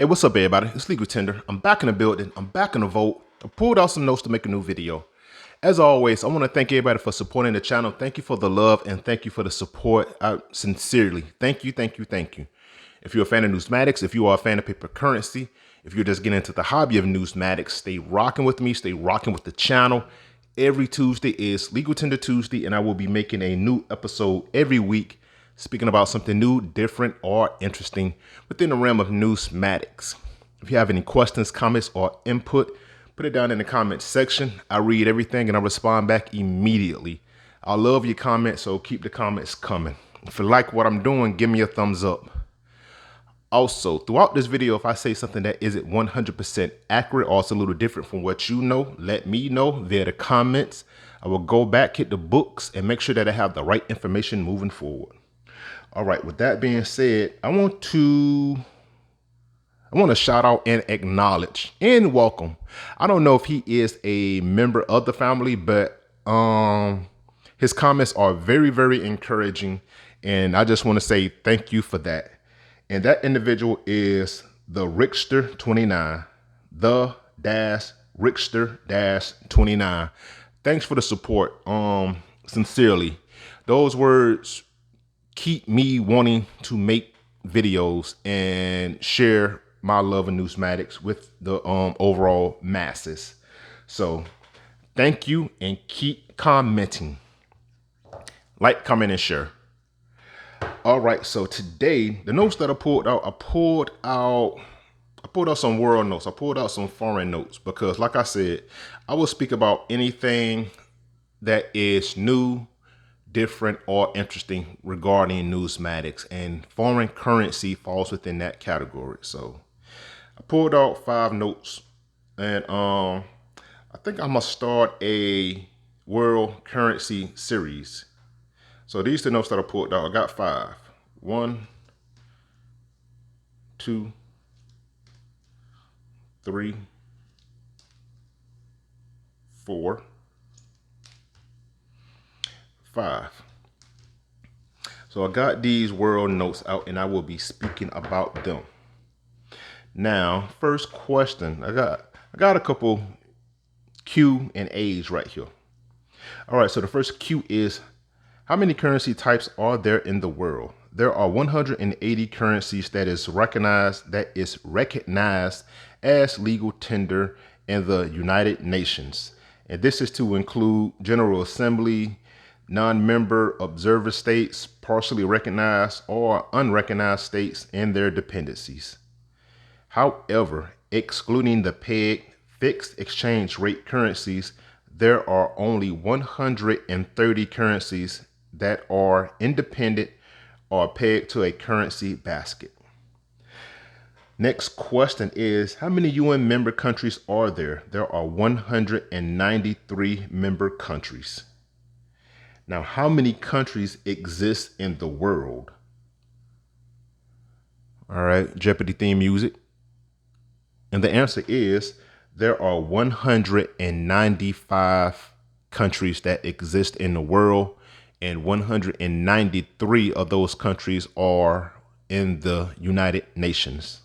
Hey, what's up, everybody? It's Legal Tender. I'm back in the building. I'm back in the vote. I pulled out some notes to make a new video. As always, I want to thank everybody for supporting the channel. Thank you for the love and thank you for the support. Sincerely, thank you, thank you, thank you. If you're a fan of numismatics, if you are a fan of paper currency, if you're just getting into the hobby of numismatics, stay rocking with me. Stay rocking with the channel. Every Tuesday is Legal Tender Tuesday, and I will be making a new episode every week, speaking about something new, different, or interesting within the realm of numismatics. If you have any questions, comments, or input, put it down in the comments section. I read everything and I respond back immediately. I love your comments, so keep the comments coming. If you like what I'm doing, give me a thumbs up. Also, throughout this video, if I say something that isn't 100% accurate or it's a little different from what you know, let me know via the comments. I will go back, hit the books, and make sure that I have the right information moving forward. All right, with that being said, I want to shout out and acknowledge and welcome. I don't know if he is a member of the family, but his comments are very, very encouraging. And I just want to say thank you for that. And that individual is the Rickster 29, the dash Rickster dash 29. Thanks for the support. Sincerely, those words keep me wanting to make videos and share my love of numismatics with the overall masses. So thank you and keep commenting. Like, comment, and share. All right, so today the notes that I pulled out some world notes. I pulled out some foreign notes because, like I said, I will speak about anything that is new, different, or interesting regarding numismatics, and foreign currency falls within that category. So I pulled out 5 notes, and I think I'm gonna start a world currency series. So these are the notes that I pulled out. I got 5. 1, 2, 3, 4, 5. So I got these world notes out and I will be speaking about them. Now, first question, I got a couple Q and A's right here. All right, so the first Q is, how many currency types are there in the world? There are 180 currencies that is recognized as legal tender in the United Nations. And this is to include General Assembly, non-member observer states, partially recognized or unrecognized states, and their dependencies. However, excluding the pegged fixed exchange rate currencies, there are only 130 currencies that are independent or pegged to a currency basket. Next question is, how many UN member countries are there? There are 193 member countries. Now, how many countries exist in the world? All right, Jeopardy theme music. And the answer is, there are 195 countries that exist in the world, and 193 of those countries are in the United Nations.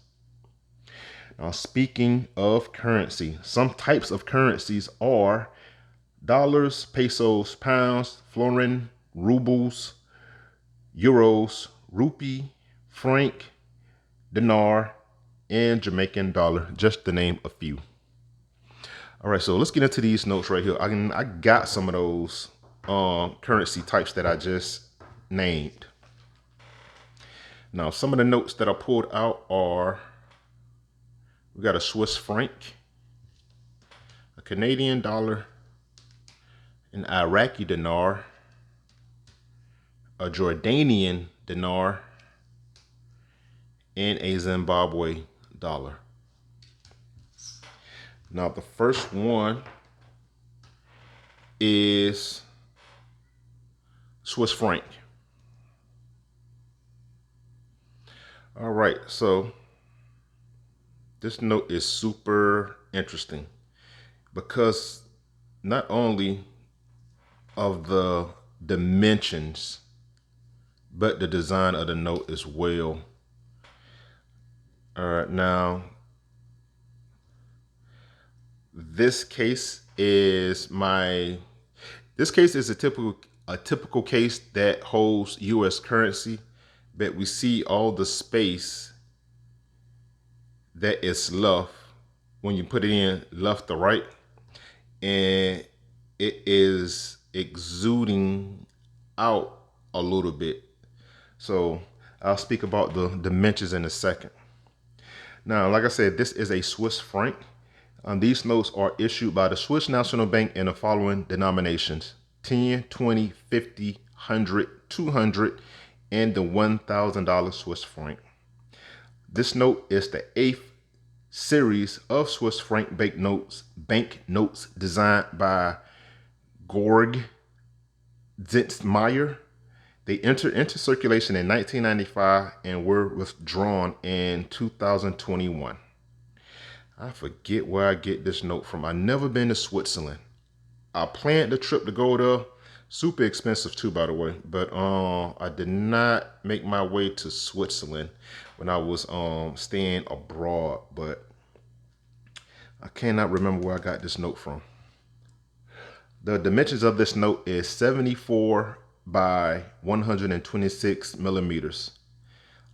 Now, speaking of currency, some types of currencies are dollars, pesos, pounds, florin, rubles, euros, rupee, franc, dinar, and Jamaican dollar, just to name a few. All right, so let's get into these notes right here. I got some of those currency types that I just named. Now, some of the notes that I pulled out are, we got a Swiss franc, a Canadian dollar, an Iraqi dinar, a Jordanian dinar, and a Zimbabwe dollar. Now, the first one is Swiss franc. All right, so this note is super interesting because not only of the dimensions, but the design of the note as well. All right, now this case is my this case is a typical case that holds US currency, but we see all the space that is left when you put it in left to right, and it is exuding out a little bit. So I'll speak about the dimensions in a second. Now, like I said, this is a Swiss franc. These notes are issued by the Swiss National Bank in the following denominations: 10, 20, 50, 100, 200, and the $1,000 Swiss franc. This note is the eighth series of Swiss franc banknotes designed by Georg Zinsmeyer. They entered into circulation in 1995 and were withdrawn in 2021. I forget where I get this note from. I've never been to Switzerland. I planned the trip to go there. Super expensive too, by the way. But I did not make my way to Switzerland when I was staying abroad. But I cannot remember where I got this note from. The dimensions of this note is 74 by 126 millimeters.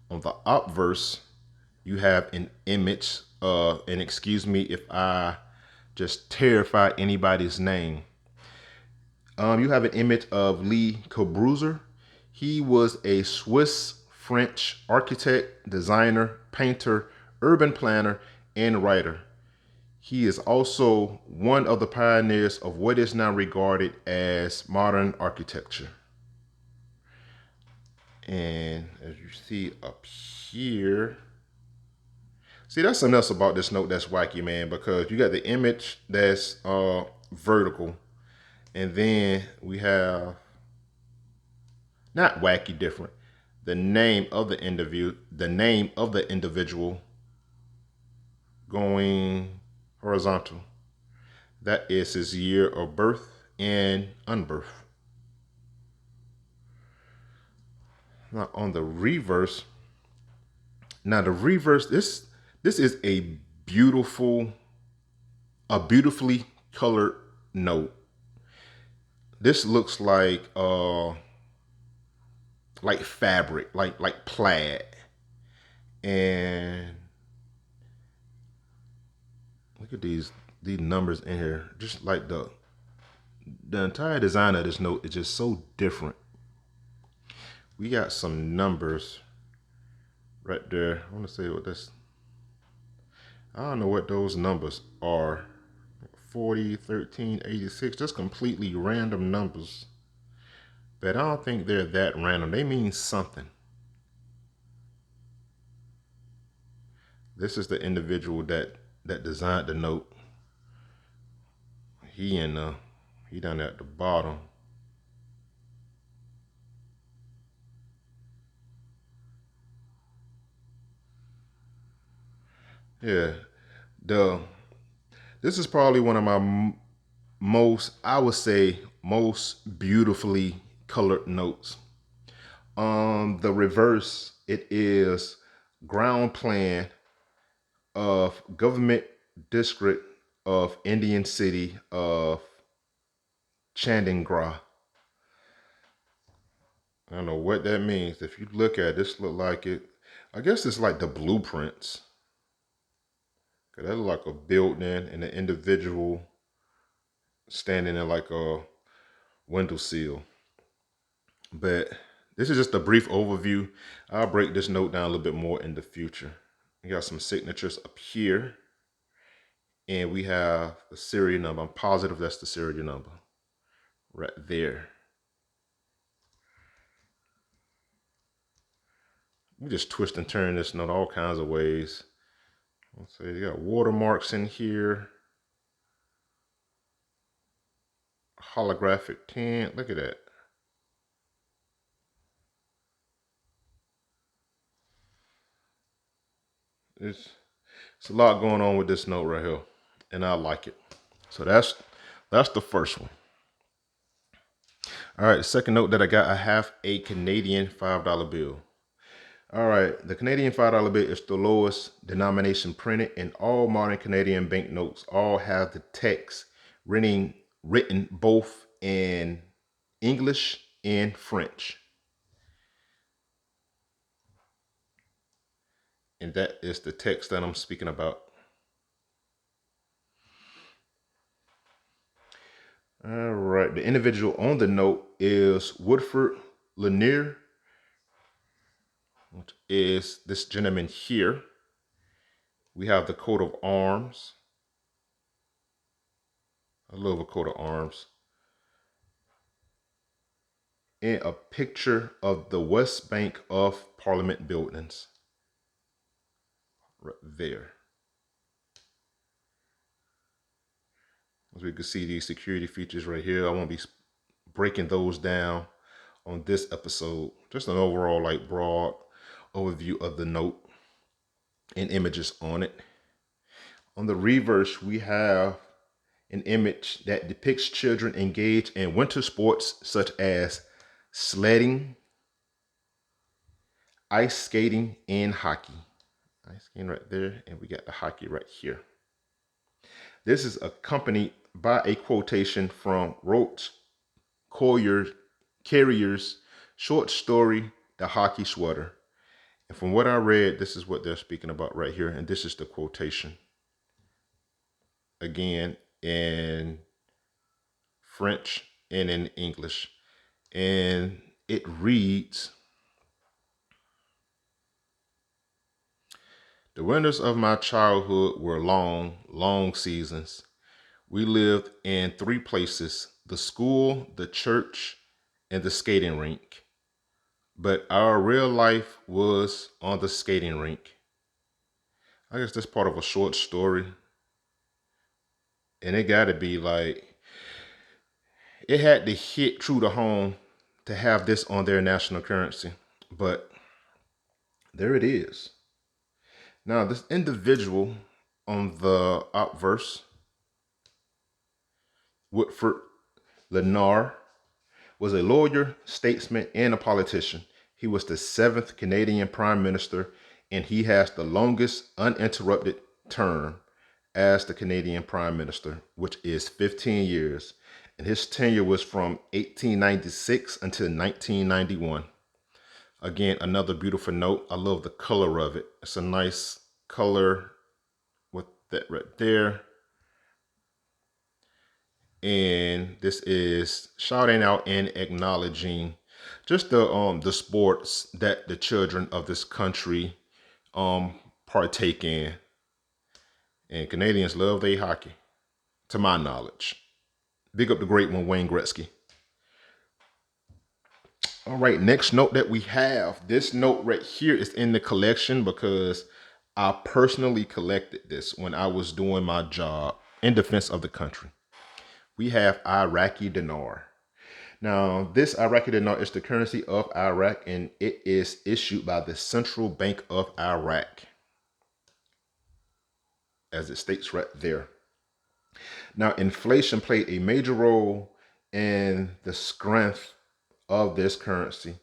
On the obverse, you have an image, and excuse me if I just terrify anybody's name. You have an image of Le Corbusier. He was a Swiss-French architect, designer, painter, urban planner, and writer. He is also one of the pioneers of what is now regarded as modern architecture. And as you see up here, see, that's something else about this note that's wacky, man, because you got the image that's vertical, and then we have, not wacky, different, the name of the individual going horizontal. That is his year of birth and unbirth. Now on the reverse, this is a beautifully colored note. This looks like fabric, like plaid. And look at these numbers in here. Just like the entire design of this note is just so different. We got some numbers right there. I want to say what this, I don't know what those numbers are. 40, 13, 86, just completely random numbers. But I don't think they're that random. They mean something. This is the individual that designed the note. He down there at the bottom. Yeah, this is probably one of my I would say, most beautifully colored notes. The reverse, it is ground plan of government district of Indian city of Chandigarh. I don't know what that means. If you look at this, look like it. I guess it's like the blueprints. That look like a building and an individual standing in like a windowsill. But this is just a brief overview. I'll break this note down a little bit more in the future. We got some signatures up here. And we have the serial number. I'm positive that's the serial number right there. We just twist and turn this note all kinds of ways. Let's say you got watermarks in here. Holographic 10. Look at that. It's a lot going on with this note right here, and I like it. So that's the first one. All right, the second note that I got, I have a Canadian $5 bill. All right, the Canadian $5 bill is the lowest denomination printed, and all modern Canadian banknotes all have the text written both in English and French. And that is the text that I'm speaking about. All right, the individual on the note is Woodford Lanier, which is this gentleman here. We have the coat of arms. I love a coat of arms. And a picture of the West Bank of Parliament buildings. Right there. As we can see these security features right here, I won't be breaking those down on this episode. Just an overall like broad overview of the note and images on it. On the reverse, we have an image that depicts children engaged in winter sports such as sledding, ice skating, and hockey. Ice skating right there, and we got the hockey right here. This is accompanied by a quotation from Roach Carrier's short story, The Hockey Sweater. And from what I read, this is what they're speaking about right here. And this is the quotation. Again, in French and in English. And it reads, "The winters of my childhood were long, long seasons. We lived in three places: the school, the church, and the skating rink. But our real life was on the skating rink." I guess that's part of a short story. And it got to be like, it had to hit true to home to have this on their national currency. But there it is. Now, this individual on the obverse, Woodford Lanier, was a lawyer, statesman, and a politician. He was the 7th Canadian Prime Minister, and he has the longest uninterrupted term as the Canadian Prime Minister, which is 15 years. And his tenure was from 1896 until 1991. Again, another beautiful note. I love the color of it. It's a nice color with that right there. And this is shouting out and acknowledging just the sports that the children of this country partake in. And Canadians love their hockey, to my knowledge. Big up the great one, Wayne Gretzky. All right, next note that we have. This note right here is in the collection because I personally collected this when I was doing my job in defense of the country. We have Iraqi dinar. Now, this Iraqi dinar is the currency of Iraq, and it is issued by the Central Bank of Iraq, as it states right there. Now, inflation played a major role in the strength of this currency,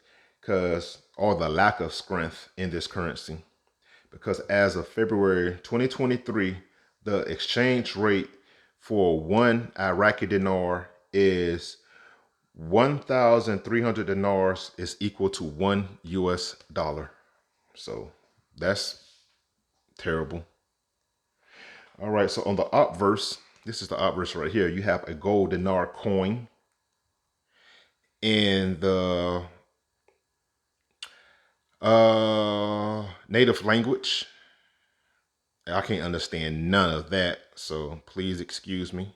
or the lack of strength in this currency, because as of February 2023, the exchange rate for one Iraqi dinar is 1,300 dinars is equal to $1. So that's terrible. All right, so on the obverse, this is the obverse right here. You have a gold dinar coin. In the native language, I can't understand none of that, so please excuse me.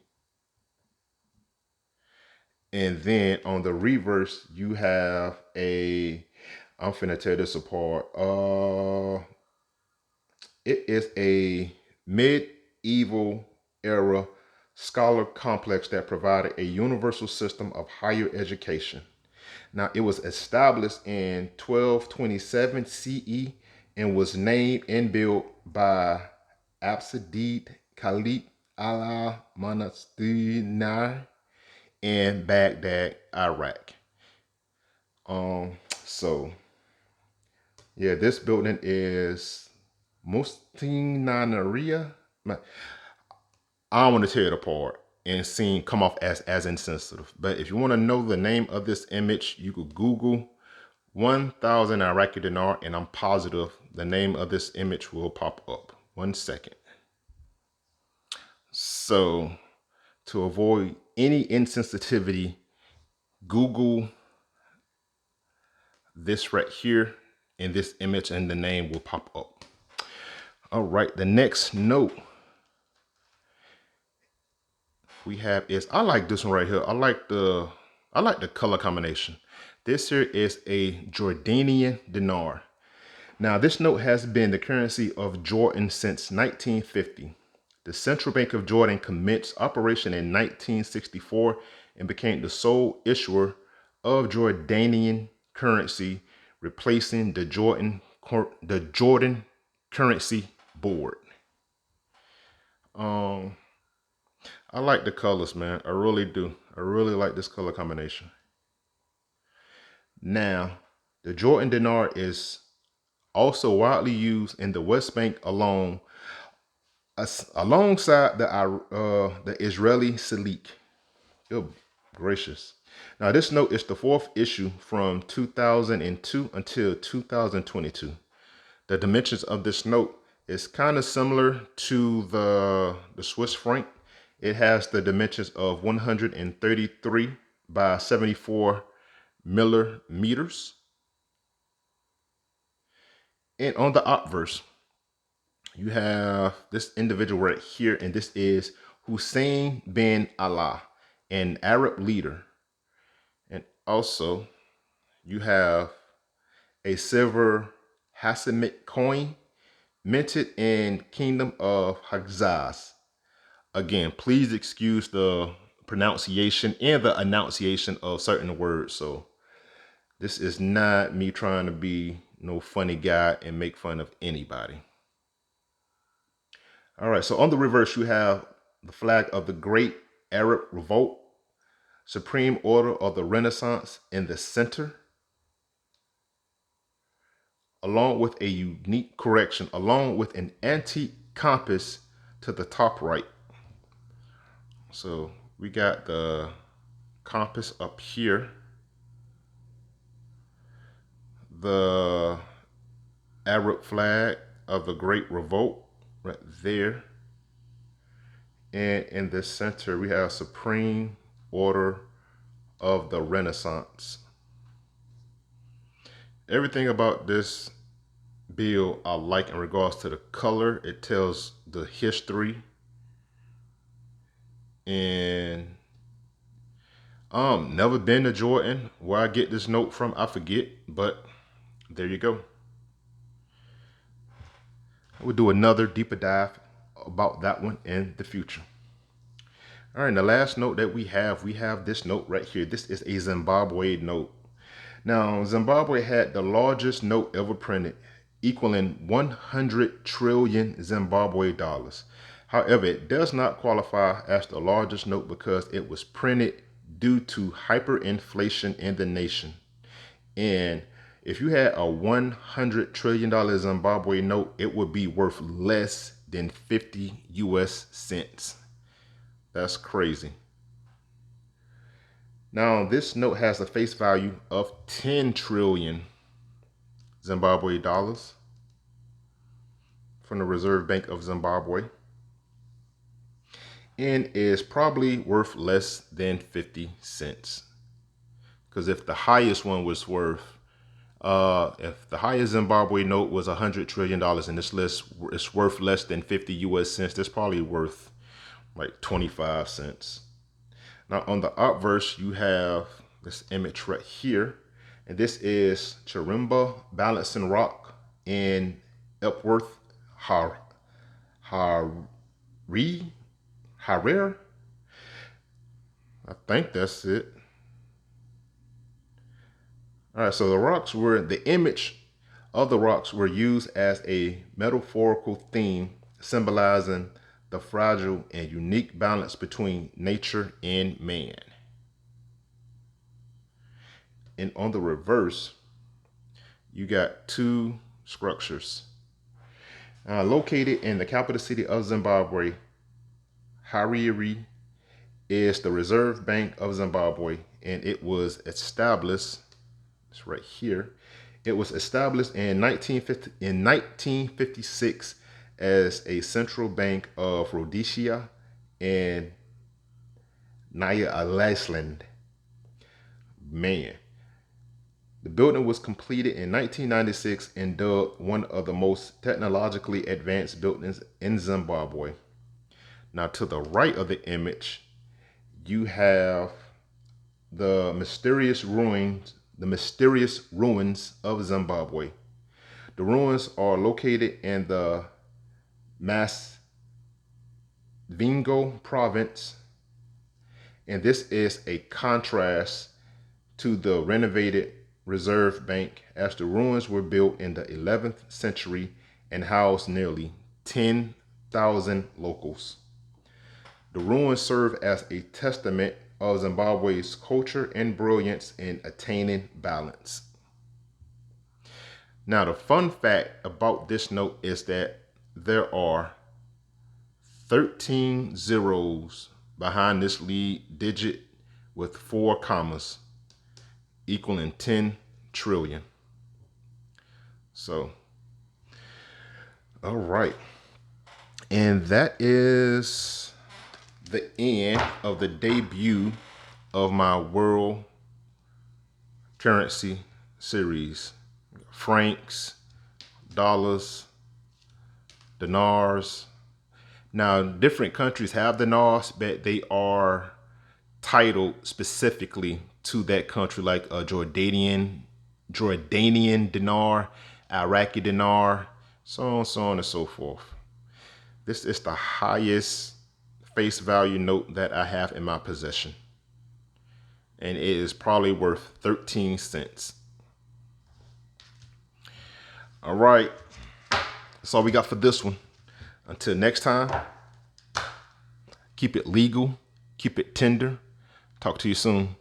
And then on the reverse, you have I'm finna tear this apart. It is a medieval era scholar complex that provided a universal system of higher education. Now, it was established in 1227 CE and was named and built by Abbasid Khalid al-Dinar in Baghdad, Iraq. So Yeah, this building is Mustinaria. I don't want to tear it apart and seem come off as insensitive. But if you want to know the name of this image, you could Google 1,000 Iraqi dinar, and I'm positive the name of this image will pop up. 1 second. So to avoid any insensitivity, Google this right here in this image and the name will pop up. All right, the next note we have is, I like this one right here. I like the color combination. This here is a Jordanian dinar. Now, this note has been the currency of Jordan since 1950. The Central Bank of Jordan commenced operation in 1964 and became the sole issuer of Jordanian currency, replacing the Jordan Currency Board. I like the colors, man. I really do. I really like this color combination. Now, the Jordan dinar is also widely used in the West Bank alongside the Israeli Salik. Good gracious. Now, this note is the fourth issue from 2002 until 2022. The dimensions of this note is kind of similar to the Swiss franc. It has the dimensions of 133 by 74 millimeters. And on the obverse, you have this individual right here, and this is Hussein bin Allah, an Arab leader. And also, you have a silver Hashemite coin minted in Kingdom of Hejaz. Again, please excuse the pronunciation and the enunciation of certain words. So this is not me trying to be no funny guy and make fun of anybody. All right, so on the reverse, you have the flag of the Great Arab Revolt, Supreme Order of the Renaissance in the center, along with a unique correction, along with an antique compass to the top right. So we got the compass up here, the Arab flag of the Great Revolt right there. And in the center, we have Supreme Order of the Renaissance. Everything about this bill I like in regards to the color. It tells the history. And never been to Jordan. Where I get this note from, I forget, but there you go. We'll do another deeper dive about that one in the future. All right, the last note that we have this note right here. This is a Zimbabwe note. Now, Zimbabwe had the largest note ever printed, equaling 100 trillion Zimbabwe dollars. However, it does not qualify as the largest note because it was printed due to hyperinflation in the nation. And if you had a $100 trillion Zimbabwe note, it would be worth less than 50 US cents. That's crazy. Now, this note has a face value of 10 trillion Zimbabwe dollars from the Reserve Bank of Zimbabwe, and is probably worth less than 50 cents. Because if the highest one was worth, if the highest Zimbabwe note was $100 trillion and this list is worth less than 50 US cents, that's probably worth like 25 cents. Now on the obverse, you have this image right here, and this is Chirimba Balancing Rock in Epworth, Harer. I think that's it. All right, so the image of the rocks were used as a metaphorical theme symbolizing the fragile and unique balance between nature and man. And on the reverse, you got two structures. Located in the capital city of Zimbabwe, Harare is the Reserve Bank of Zimbabwe, and it was established, it's right here, it was established in 1956 as a central bank of Rhodesia and Nyasaland. Man. The building was completed in 1996 and dubbed one of the most technologically advanced buildings in Zimbabwe. Now, to the right of the image, you have the mysterious ruins of Zimbabwe. The ruins are located in the Masvingo province, and this is a contrast to the renovated Reserve Bank, as the ruins were built in the 11th century and housed nearly 10,000 locals. The ruins serve as a testament of Zimbabwe's culture and brilliance in attaining balance. Now, the fun fact about this note is that there are 13 zeros behind this lead digit with 4 commas, equaling 10 trillion. So, all right. And that is the end of the debut of my world currency series. Francs, dollars, dinars. Now, different countries have dinars, but they are titled specifically to that country, like a Jordanian dinar, Iraqi dinar, so on and so forth. This is the highest face value note that I have in my possession, and it is probably worth 13 cents. All right, that's all we got for this one. Until next time, keep it legal, keep it tender. Talk to you soon.